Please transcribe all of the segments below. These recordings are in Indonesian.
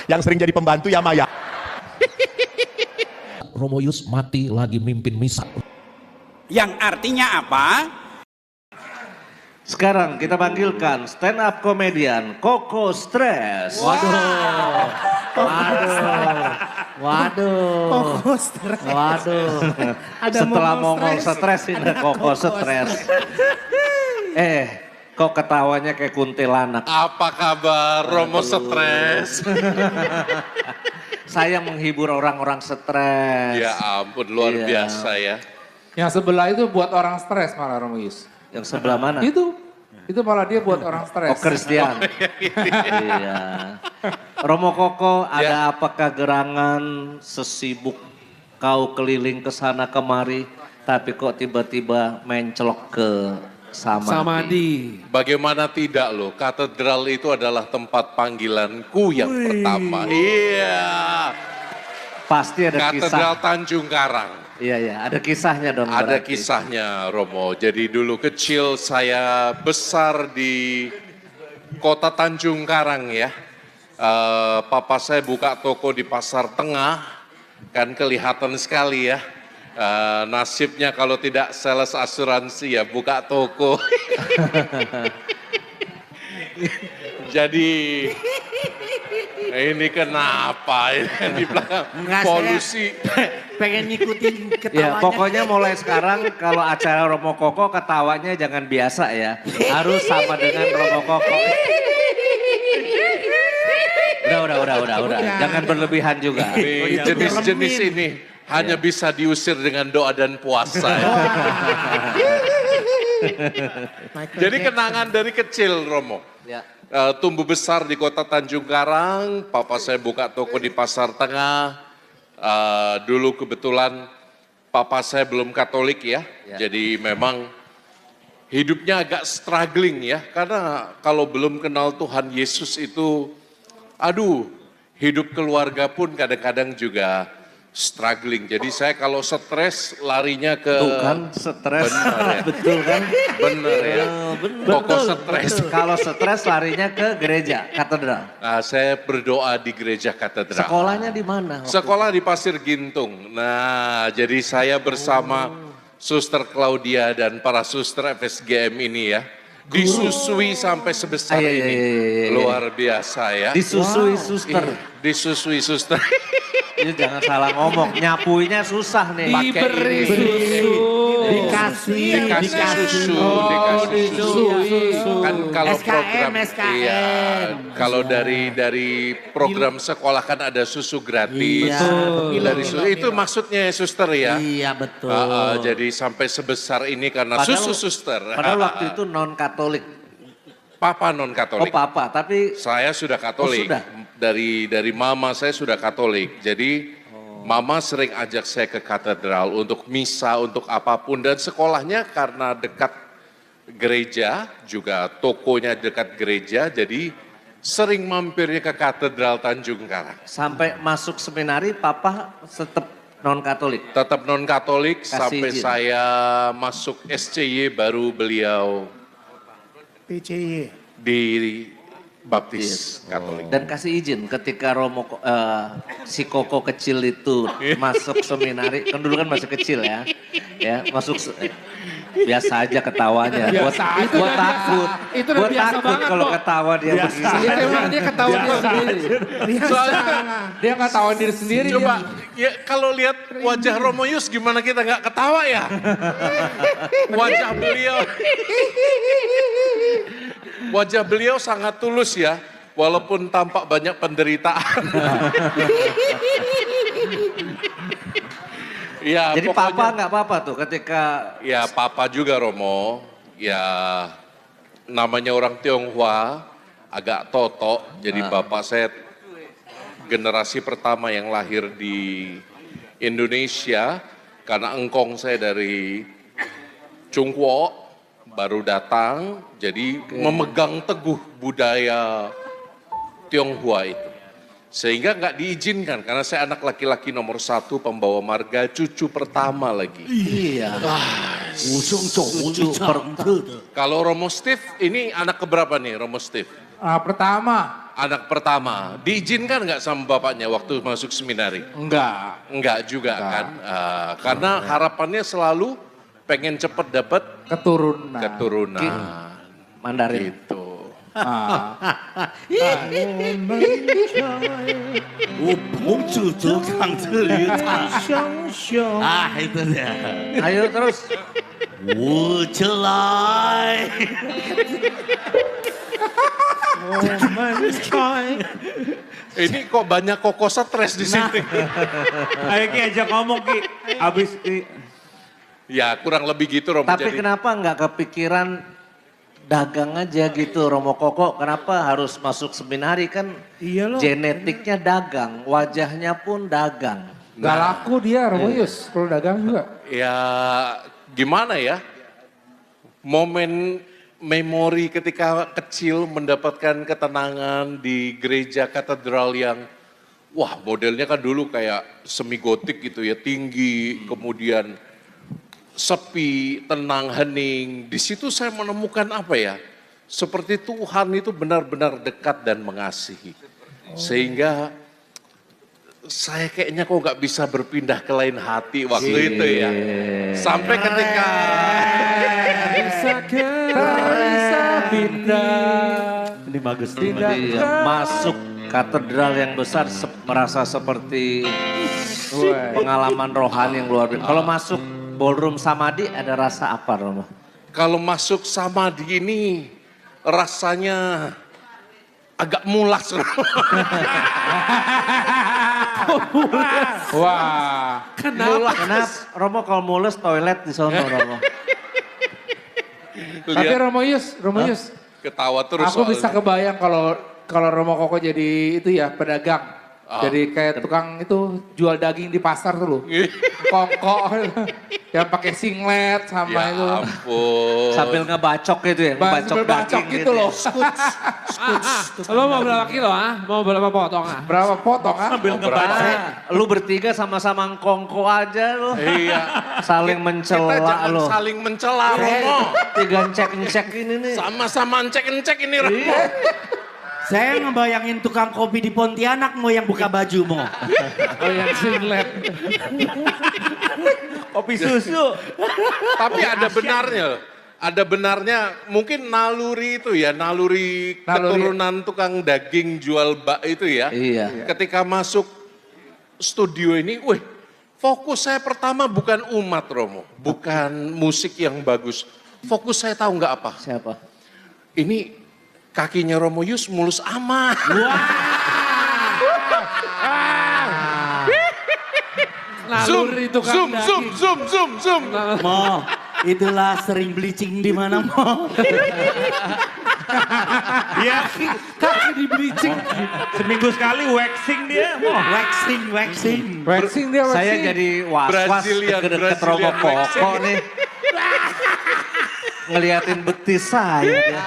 Yang sering jadi pembantu ya Maya. Romo Yus mati lagi mimpin misa. Yang artinya apa? Sekarang kita panggilkan stand up komedian Koko Stress. Waduh. Setelah mongol stres ini Koko Stress. Kok ketawanya kayak kuntilanak. Apa kabar Romo Stres? Saya menghibur orang-orang stres. Ya ampun, luar biasa ya. Yang sebelah itu buat orang stres malah Romo Yus. Yang sebelah mana? Itu malah dia buat orang stres. Oh, Christian. Iya. Romo Koko, ada apakah gerangan sesibuk kau keliling ke sana kemari, tapi kok tiba-tiba mencelok ke Samadhi? Bagaimana tidak loh, katedral itu adalah tempat panggilanku yang pertama. Iya. Pasti ada Katedral kisah. Tanjung Karang. Iya, ada kisahnya dong. Ada berarti. kisahnya Romo. Jadi dulu kecil saya besar di kota Tanjung Karang ya. Papa saya buka toko di Pasar Tengah, kan kelihatan sekali ya. Nasibnya kalau tidak sales asuransi ya buka toko. Jadi ini kenapa ini di belakang polusi. Pengen ngikutin ketawanya. Ya, pokoknya mulai sekarang kalau acara Romo Koko ketawanya jangan biasa ya. Harus sama dengan Romo Koko. Udah. Jangan berlebihan juga. Jenis-jenis ini hanya bisa diusir dengan doa dan puasa. Ya. Jadi kenangan dari kecil Romo. Ya. Tumbuh besar di kota Tanjung Karang, papa saya buka toko di Pasar Tengah. Dulu kebetulan papa saya belum Katolik ya. Jadi memang hidupnya agak struggling ya. Karena kalau belum kenal Tuhan Yesus itu, hidup keluarga pun kadang-kadang juga struggling. Jadi saya kalau stres larinya ke... Tuh kan stres. Benar ya. Betul kan? Bener ya. Pokok stres. Kalau stres larinya ke gereja, katedral. Saya berdoa di gereja katedral. Sekolahnya di mana? Sekolah di Pasir Gintung. Nah, jadi saya bersama Suster Claudia dan para suster FSGM ini ya. Disusui sampai sebesar ini. Luar biasa ya. Disusui suster. Disusui suster. Ini jangan salah ngomong, nyapuinya susah nih. Diberi susu. Dikasih susu. Kan kalau SKM, program SKM. iya, kalau dari program sekolah kan ada susu gratis. Iya. Dari susu itu maksudnya suster ya. Iya betul. Jadi sampai sebesar ini karena susu suster. Padahal waktu itu non Katolik. Papa non Katolik. Oh papa, tapi saya sudah Katolik. sudah? Dari mama saya sudah Katolik. Jadi mama sering ajak saya ke katedral untuk misa, untuk apapun. Dan sekolahnya karena dekat gereja, juga tokonya dekat gereja. Jadi sering mampirnya ke katedral Tanjung Karang. sampai masuk seminari papa tetap non Katolik. Tetap non Katolik Kasih sampai izin. saya masuk SCY baru beliau PCY. di Baptis Katolik. Dan kasih izin ketika Romo si Koko kecil itu masuk seminari, kan dulu kan masih kecil ya. Ya, masuk biasa aja ketawanya. Gua takut. Itu udah Gua biasa takut banget kalau kok. ketawa dia begini. Itu emang dia ketawa dia sendiri. Dia nggak tahu diri sendiri. Coba ya, kalau lihat wajah Romo Yus gimana kita nggak ketawa ya? Wajah beliau sangat tulus ya, walaupun tampak banyak penderitaan. Ya, Jadi pokoknya, papa nggak apa-apa tuh ketika ya papa juga Romo, ya namanya orang Tionghoa agak totok, jadi bapak saya generasi pertama yang lahir di Indonesia, karena engkong saya dari Chungkwo baru datang, jadi memegang teguh budaya Tionghoa itu. Sehingga nggak diizinkan, karena saya anak laki-laki nomor 1 pembawa marga, cucu pertama lagi. iya. Cucu Kalau Romo Steve, ini anak keberapa nih Romo Steve? Pertama. Anak pertama. Diizinkan nggak sama bapaknya waktu masuk seminari? Enggak. Enggak juga kan. Karena harapannya selalu pengen cepet dapat Keturunan. keturunan. Mandarin. Gitu. Ah itu dia. Ayo terus. Wucelai. Ini kok banyak koko stres di sini. Ayo Ki ajak ngomong Ki. Abis Ya kurang lebih gitu Romo. Tapi Jadi kenapa nggak kepikiran dagang aja gitu Romo Koko? Kenapa harus masuk seminari kan? Iya loh. Genetiknya dagang, wajahnya pun dagang. Gak laku dia Romoyus kalau dagang juga. ya gimana ya? Momen memori ketika kecil mendapatkan ketenangan di gereja katedral yang wah modelnya kan dulu kayak semi gotik gitu ya, tinggi, kemudian sepi, tenang, hening. Di situ saya menemukan apa ya? Seperti Tuhan itu benar-benar dekat dan mengasihi. Sehingga saya kayaknya kok nggak bisa berpindah ke lain hati waktu itu ya. Sampai ketika Bisa pindah. ini bagus. Iya, masuk katedral yang besar merasa seperti pengalaman rohani yang luar biasa. Kalau masuk ballroom samadhi ada rasa apa Romo? kalau masuk samadhi ini rasanya agak mulas. Wah. Kenapa Romo kalau mules toilet di sono Romo? Tapi Lihat Romoyus. ketawa terus. Aku bisa soalnya. kebayang kalau Romo Koko jadi itu ya pedagang. Jadi kayak tukang itu jual daging di pasar tuh loh. Kongko yang pakai singlet sama Ya itu. ampun. Sambil ngebacok gitu ya, ngebacok Sambil bacok daging gitu loh. Lo mau berapa kilo Mau berapa potong Berapa potong ah? Sambil ngebaca. Lu bertiga sama-sama kongko aja lu. Iya. Saling Kita mencela jangan lu. saling mencela Romo. Tiga cek ini nih. Sama-sama cek ini Romo. Saya ngebayangin tukang kopi di Pontianak mau yang buka baju mau. Oh yang singlet. Kopi susu. Tapi ada benarnya. Ada benarnya mungkin naluri itu ya, naluri keturunan tukang daging jual bak itu ya. Iya. Ketika masuk studio ini, wih, fokus saya pertama bukan umat Romo, bukan musik yang bagus. Fokus saya tahu nggak apa? Siapa? Ini kakinya Romo Yus mulus amat. Zoom, zoom. Mo, itulah sering bleaching di mana mo? Dia Kaki di bleaching. seminggu sekali waxing dia. Waxing. Waxing dia waxing. Saya jadi was-was Brazilian deket Romo Koko waxing. nih. Ngeliatin betis saya. dia.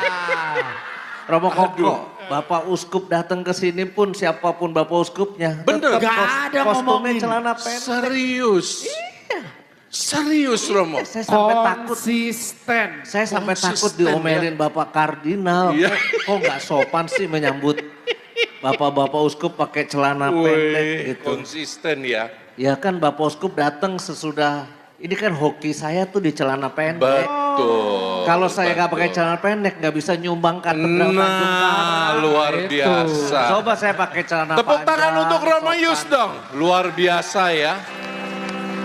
Romo Koko, Bapak Uskup datang ke sini pun siapapun Bapak Uskupnya. Bener. tetap Gak ada kostumnya ngomongin. celana pendek. Serius. Serius Romo. Saya sampai takut. Konsisten. Saya sampai takut Konsisten, diomelin Bapak Kardinal. Iya. Kok nggak sopan sih menyambut Bapak-Bapak Uskup pakai celana pendek Wih, gitu. konsisten ya. Ya kan Bapak Uskup datang sesudah, ini kan hoki saya tuh di celana pendek. Betul. Kalau saya nggak betul. pakai celana pendek nggak bisa nyumbang katedral Tanjung Nah, Karang. luar Itu. biasa. Coba saya pakai celana Tepuk tangan panjang, untuk Romo sopan. Yus dong. Luar biasa ya.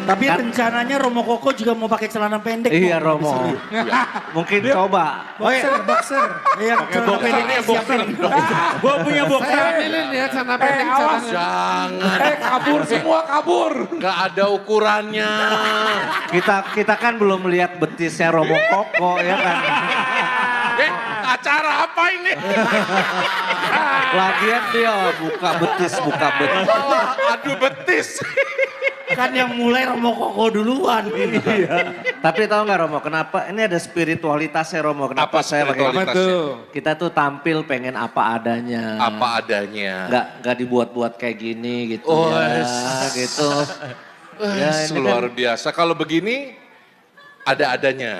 Tapi Kan- rencananya Romo Koko juga mau pakai celana pendek. Iya Mo. Romo. Mungkin coba. Boxer. Yang celana pendeknya siapin. Gua punya boxer. Saya ambilin ya celana pendek awas. Jangan. Kabur semua kabur. Gak ada ukurannya. Kita kan belum melihat betisnya Romo Koko ya kan. Acara apa ini? Lagian dia buka betis. Malah adu betis. Kan yang mulai Romo Koko duluan. Tapi tahu nggak Romo, kenapa? Ini ada spiritualitasnya Romo. Kenapa Apa saya pakai spiritualitasnya? Apa tuh? Kita tuh tampil pengen apa adanya. Apa adanya. Nggak dibuat-buat kayak gini gitu Oh, ya, gitu. Ya, ini Luar kan biasa. Kalau begini ada adanya.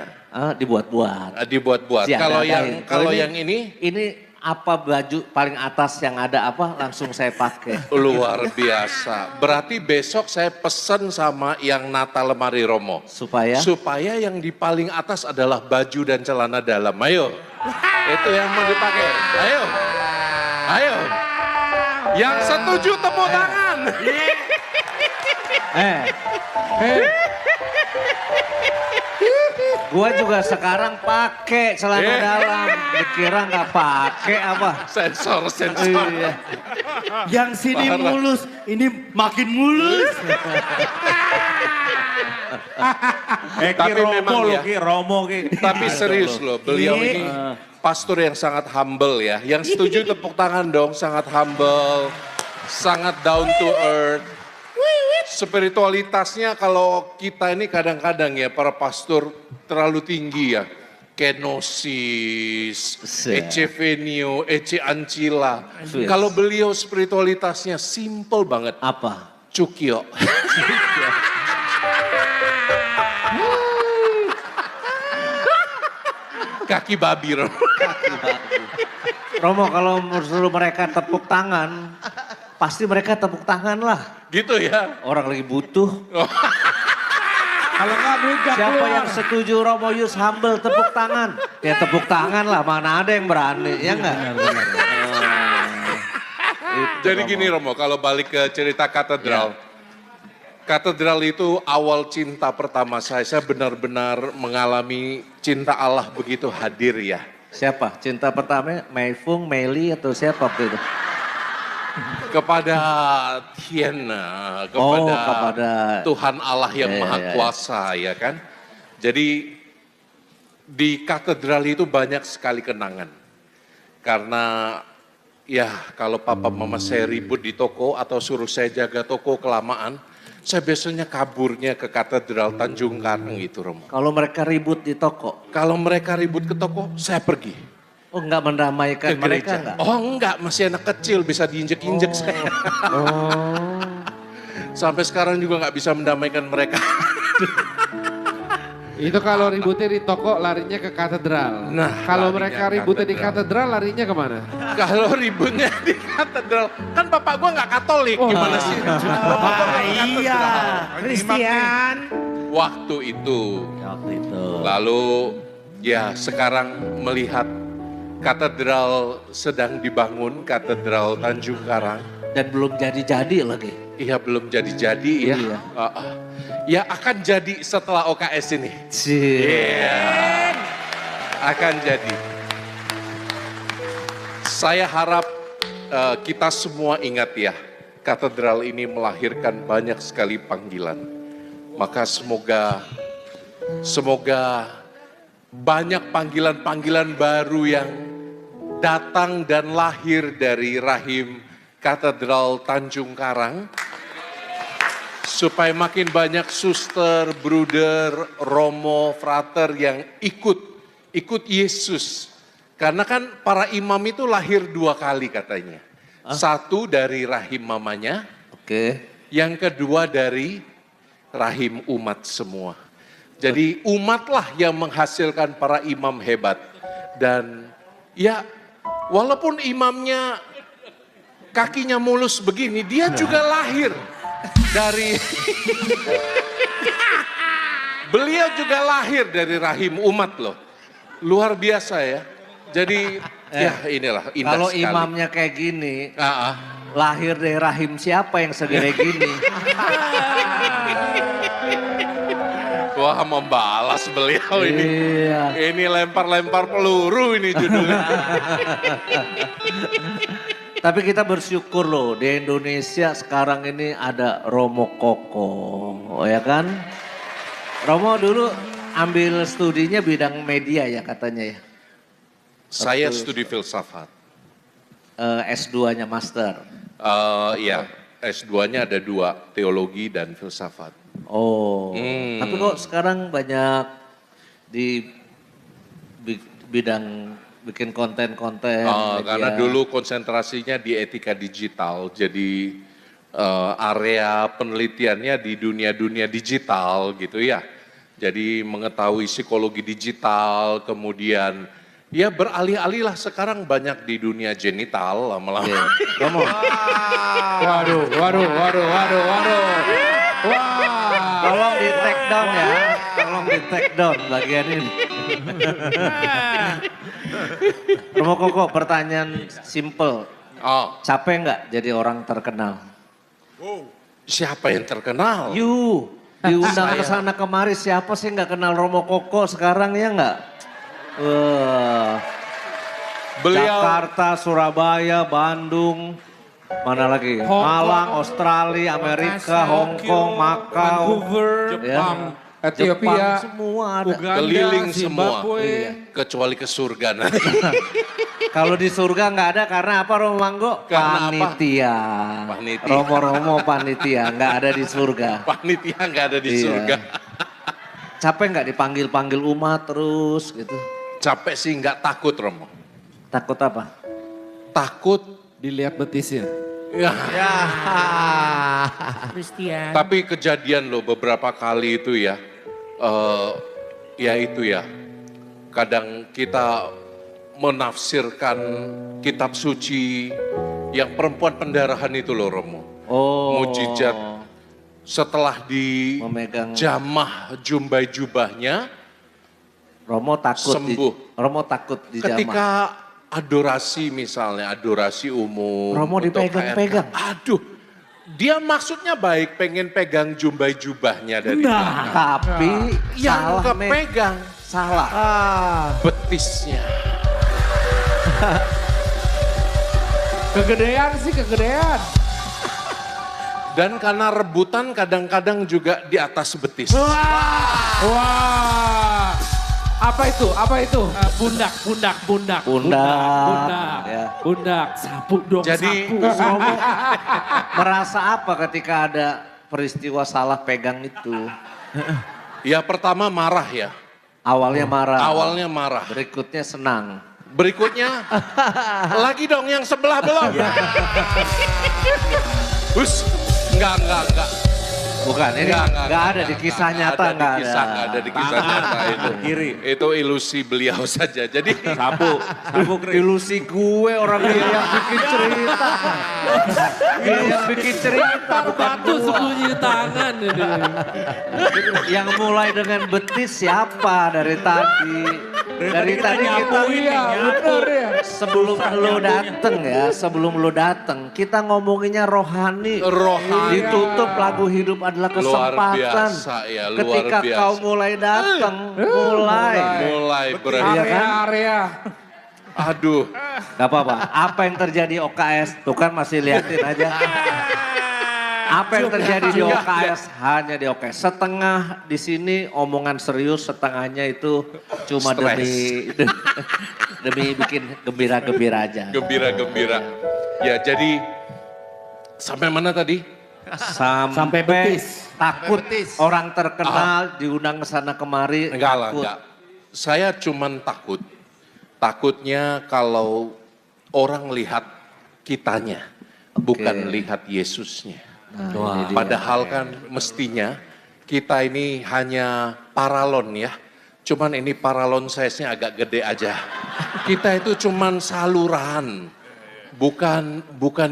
dibuat-buat. Dibuat-buat. Siap, Kalau ada-adain. yang ini Ini apa baju paling atas yang ada apa langsung saya pakai. Luar biasa. Berarti besok saya pesen sama yang nata lemari Romo. Supaya? Supaya yang di paling atas adalah baju dan celana dalam. Ayo. Itu yang mau dipakai. Ayo. Ayo. Yang setuju tepuk tangan. Gua juga sekarang pakai celana dalam. Dikira nggak pakai apa? Sensor. Iya. Yang sini mulus, ini makin mulus. Tapi memang ya. Romo Ki. Tapi serius loh, beliau ini pastor yang sangat humble ya. Yang setuju tepuk tangan dong, sangat humble, sangat down to earth. Spiritualitasnya kalau kita ini kadang-kadang ya para pastor terlalu tinggi ya. Kenosis, Ece Venio, Ece Ancila. Kalau beliau spiritualitasnya simple banget. Apa? Cukyo. Kaki babi Romo. Romo kalau suruh mereka tepuk tangan, pasti mereka tepuk tangan lah. Gitu ya. Orang lagi butuh. Kalau nggak bludak Siapa yang setuju Romo Yus humble tepuk tangan? Ya tepuk tangan lah, mana ada yang berani, ya enggak? Jadi gini Romo, kalau balik ke cerita katedral. Katedral itu awal cinta pertama saya benar-benar mengalami cinta Allah begitu hadir ya. Siapa? Cinta pertama Meifung, Meli atau siapa waktu itu? Kepada Tiana, kepada Tuhan Allah yang Maha Kuasa ya kan. Jadi di katedral itu banyak sekali kenangan. Karena ya kalau papa mama saya ribut di toko atau suruh saya jaga toko kelamaan, saya biasanya kaburnya ke katedral Tanjung Karang gitu Romo. Kalau mereka ribut di toko? Kalau mereka ribut ke toko, saya pergi. Oh enggak mendamaikan mereka enggak? Oh enggak, masih anak kecil bisa diinjek-injek saya. Sampai sekarang juga nggak bisa mendamaikan mereka. Itu kalau ributnya di toko larinya ke katedral. Nah, kalau larinya mereka ributnya di katedral larinya kemana? Kalau ributnya di katedral, kan bapak gua nggak Katolik, gimana sih? Iya, Christian. Waktu itu. Lalu ya sekarang melihat katedral sedang dibangun, katedral Tanjung Karang. Dan belum jadi-jadi lagi. Iya belum jadi-jadi ya. Iya. Ya akan jadi setelah OKS ini. Akan jadi. Saya harap kita semua ingat ya, katedral ini melahirkan banyak sekali panggilan. Maka semoga banyak panggilan-panggilan baru yang datang dan lahir dari rahim Katedral Tanjung Karang. Supaya makin banyak suster, bruder, romo, frater yang ikut Yesus. Karena kan para imam itu lahir 2 kali katanya. Satu dari rahim mamanya. Yang kedua dari rahim umat semua. Jadi umatlah yang menghasilkan para imam hebat. Dan ya walaupun imamnya kakinya mulus begini, dia juga lahir dari beliau juga lahir dari rahim umat loh. Luar biasa ya. Jadi ya inilah indah kalau sekali. Kalau imamnya kayak gini, lahir dari rahim siapa yang segede gini? Wah membalas beliau ini. Ini lempar-lempar peluru ini judulnya. Tapi kita bersyukur loh di Indonesia sekarang ini ada Romo Koko, ya kan? Romo dulu ambil studinya bidang media ya katanya ya? Saya studi filsafat. S2-nya master? Iya, S2-nya ada 2, teologi dan filsafat. Oh, tapi kok sekarang banyak di bidang bikin konten-konten. Karena dulu konsentrasinya di etika digital, jadi area penelitiannya di dunia-dunia digital gitu ya. Jadi mengetahui psikologi digital, kemudian Ya beralih-alih lah sekarang banyak di dunia genital lama-lama. Iya. Romo, Waduh. Wah. tolong di take down ya. Tolong di take down bagian ini. Romo Koko, pertanyaan simple. Oh, Capek nggak jadi orang terkenal? siapa yang terkenal? Diundang ke sana kemari, siapa sih nggak kenal Romo Koko sekarang ya nggak? Beliau Jakarta, Surabaya, Bandung, mana lagi? Malang, Australia, Amerika, Hong Kong, Macau, Vancouver, ya. Ethiopia. Jepang, semua ada. Uganda, keliling semua. Zimbabwe. Kecuali ke surga nanti. Kalau di surga nggak ada karena apa Romo Manggo? Karena apa? Panitia. Panitia. Romo-romo panitia nggak ada di surga. Panitia nggak ada di Iya. surga. Capek nggak dipanggil-panggil umat terus gitu? Capek sih nggak takut Romo. Takut apa? Takut Dilihat betisnya. ya. Christian. Tapi kejadian loh beberapa kali itu ya. Ya itu ya. Kadang kita menafsirkan kitab suci yang perempuan pendarahan itu loh Romo. Oh. Mujizat setelah Memegang. dijamah jumbai jubahnya, Romo takut. Sembuh. Romo takut dijamah. ketika adorasi misalnya, adorasi umum. Romo untuk dipegang-pegang. KRK. Aduh, dia maksudnya baik, pengen pegang jumbai jubahnya dari belakang. Tapi Yang salah Mek. kepegang Salah. betisnya. Kegedean. Dan karena rebutan kadang-kadang juga di atas betis. Wah. Apa itu? Pundak. Pundak. Ya. Pundak. Sapu dong, Jadi- sapu. Romo merasa apa ketika ada peristiwa salah pegang itu? Ya pertama marah ya, Awalnya marah. awalnya marah. Berikutnya senang. Berikutnya, lagi dong yang sebelah belum. Hus, enggak. Bukan, ini nggak ada di kisah nyata, nggak ada. Nggak ada di kisah nyata itu. Kiri. Itu ilusi beliau saja. Jadi Sapu Ilusi gue orang dia yang bikin cerita. Dia yang bikin cerita, bukan Satu gua. sembunyi di tangan. ini. Yang mulai dengan betis siapa dari tadi? Dari tadi kita Iya, benar ya. sebelum lo dateng kita ngomonginnya rohani. Rohani. Ditutup lagu hidup adalah Luar kesempatan. biasa ya, luar Ketika biasa. kau mulai datang, mulai berani. Iya kan? Area. Aduh, Gak apa-apa. Apa yang terjadi OKS? Tuh kan masih liatin aja. Apa yang terjadi di OKS? Hanya di OKS. Setengah di sini omongan serius, setengahnya itu cuma Stres. demi bikin gembira-gembira aja. gembira-gembira. Ya jadi, sampai mana tadi? Sampai betis. takut orang terkenal diundang ke sana kemari. Enggak lah, takut. enggak. Saya cuman takut. Takutnya kalau orang lihat kitanya, bukan lihat Yesusnya. Wah, Padahal kan mestinya kita ini hanya paralon ya. Cuman ini paralon size-nya agak gede aja. Kita itu cuman saluran, bukan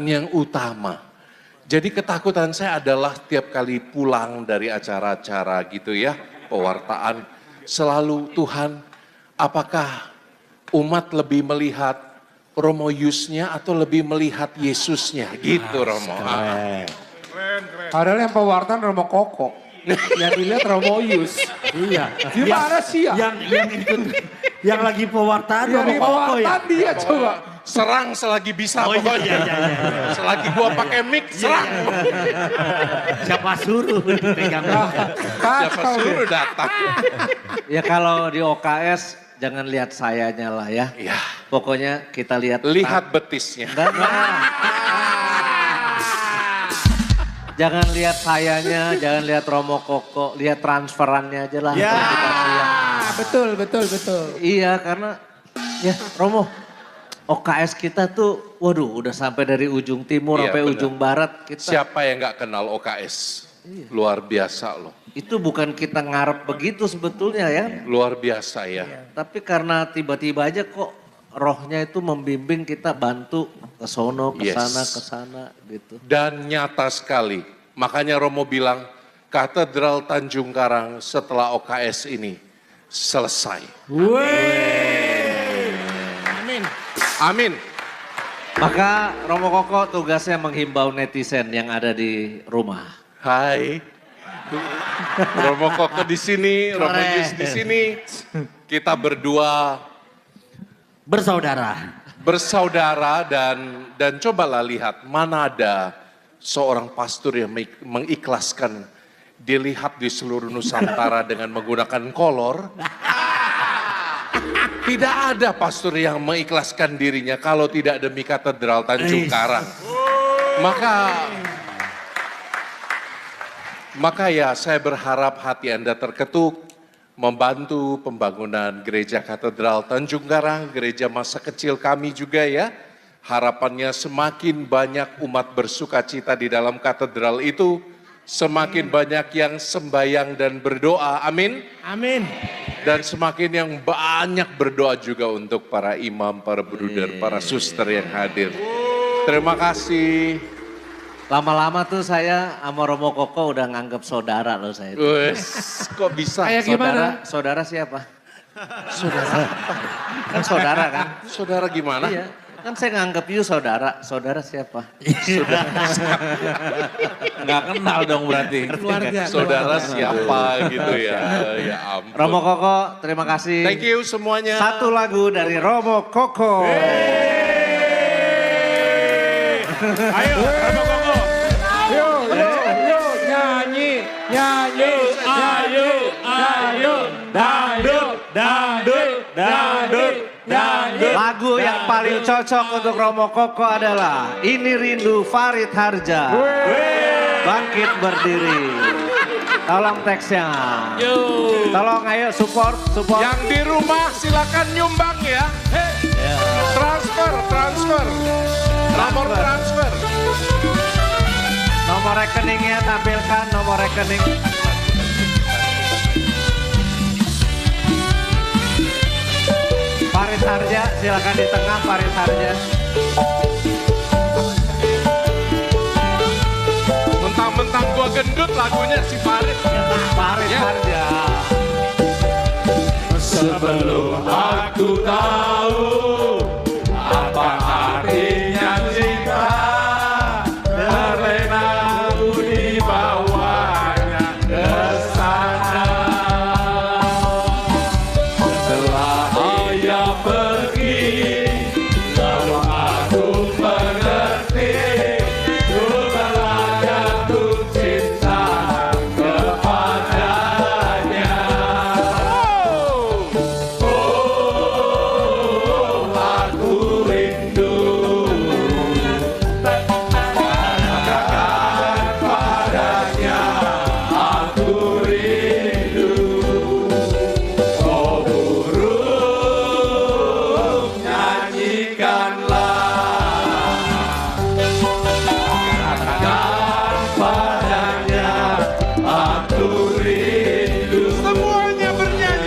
yang utama. Jadi ketakutan saya adalah tiap kali pulang dari acara-acara gitu ya, pewartaan. Selalu Tuhan, apakah umat lebih melihat Romo Yusnya atau lebih melihat Yesusnya? Gitu Romo. Padahal yang pewartaan Romo Koko. Yang dilihat Romo Yus. Iya. Gimana sih ya? Yang ikut, yang lagi pewartaan Yang Romo di Koko ya. pewartaan dia coba. Serang selagi bisa Oh iya, pokoknya. iya. Selagi gua pakai mic, serang. Siapa suruh dipegang. Siapa Kacau ya. suruh datang. Ya kalau di OKS jangan lihat sayanya lah ya. Ya, Pokoknya kita lihat. lihat betisnya. Enggak. Jangan lihat sayanya, jangan lihat Romo Koko, lihat transferannya aja lah. Ya. Betul. Iya karena ya Romo, OKS kita tuh waduh udah sampai dari ujung timur Iya, sampai benar. ujung barat. Kita Siapa yang nggak kenal OKS? Luar biasa loh. Itu bukan kita ngarep begitu sebetulnya ya. Luar biasa ya. Tapi karena tiba-tiba aja kok rohnya itu membimbing kita bantu ke sono, ke sana gitu. Dan nyata sekali. Makanya Romo bilang Katedral Tanjung Karang setelah OKS ini selesai. Amin. Amin. Maka Romo Koko tugasnya menghimbau netizen yang ada di rumah. Hai. Romo Koko di sini, Romo Yus di sini. Kita berdua bersaudara dan cobalah lihat mana ada seorang pastor yang mengikhlaskan dilihat di seluruh Nusantara dengan menggunakan kolor. Tidak ada pastor yang mengikhlaskan dirinya kalau tidak demi Katedral Tanjung Karang. Maka ya saya berharap hati Anda terketuk membantu pembangunan gereja Katedral Tanjung Karang, gereja masa kecil kami juga ya. Harapannya semakin banyak umat bersukacita di dalam katedral itu, semakin banyak yang sembahyang dan berdoa, amin. Amin. Dan semakin yang banyak berdoa juga untuk para imam, para bruder, para suster yang hadir. Terima kasih. Lama-lama tuh saya sama Romo Koko udah nganggep saudara loh saya. Wes, kok bisa? Kayak gimana? Saudara siapa? Saudara. Kan saudara kan? Saudara gimana? Iya. Kan saya nganggep you saudara. Saudara siapa? Nggak kenal dong berarti. Saudara siapa gitu ya. Ya ampun. Romo Koko, terima kasih. Thank you semuanya. Satu lagu dari Romo Koko. Ayo, Romo Koko. Ayo, dangdut. Lagu yang paling cocok untuk Romo Koko adalah Ini Rindu Farid Harja. Bangkit Berdiri. Tolong teksnya. Tolong ayo support. Yang di rumah silakan nyumbang ya. Transfer. Nomor transfer. Nomor rekeningnya tampilkan nomor rekening. Farid Harja, silakan di tengah Farid Harja. Mentang-mentang gua gendut lagunya si Farid. Farid Harja. Sebelum aku tahu apa artinya cinta, terlena aku di bawahnya ke sana. Setelah ayah pergi, lalu aku mengerti, ku telah jatuh cinta kepadanya. Aku rindu katakan padanya, aku rindu. Oh burung, nyanyikanlah, katakan padanya, aku rindu. Semuanya bernyanyi.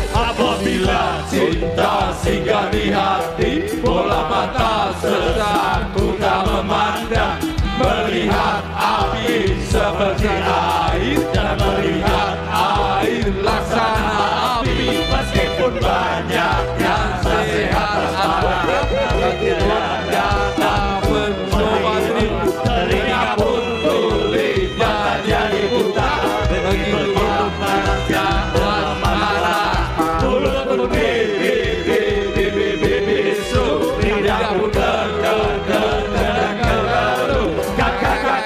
Apabila cinta singgah di hati, bola mata sesak ku tak memandang, melihat api seperti air dan melihat air laksana api. Meskipun banyak yang sehat ada, tidak dapat mengobati, telinga pun tuli, mata jadi buta. Begitu panasnya marah, mulut pun bisu, lidah pun terkeru, kakak.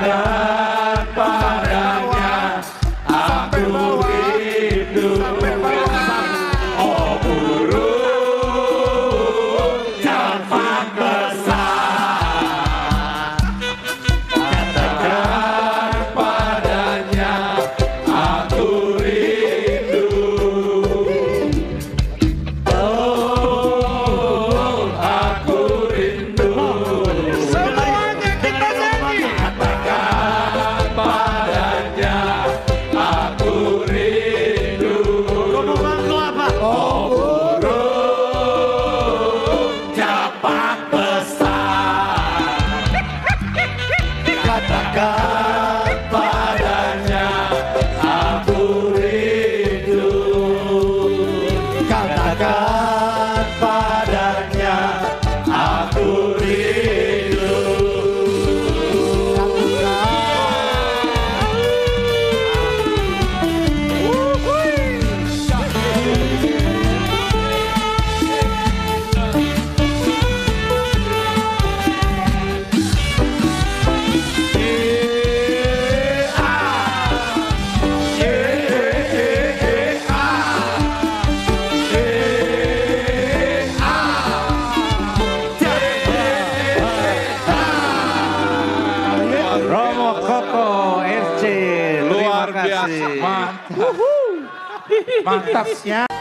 Katakan padanya aku rindu. Oh burung cepat besar. Katakan padanya aku rindu. Oh aku rindu. Semuanya kita nyanyi. Katakan padanya aku rindu. Ngomong lu apa? Oh burung cepat besar. Katakan padanya aku rindu. Katakan padanya aku rindu. Romo Koko RC, Luar terima kasih. biasa. Mantap. Mantap.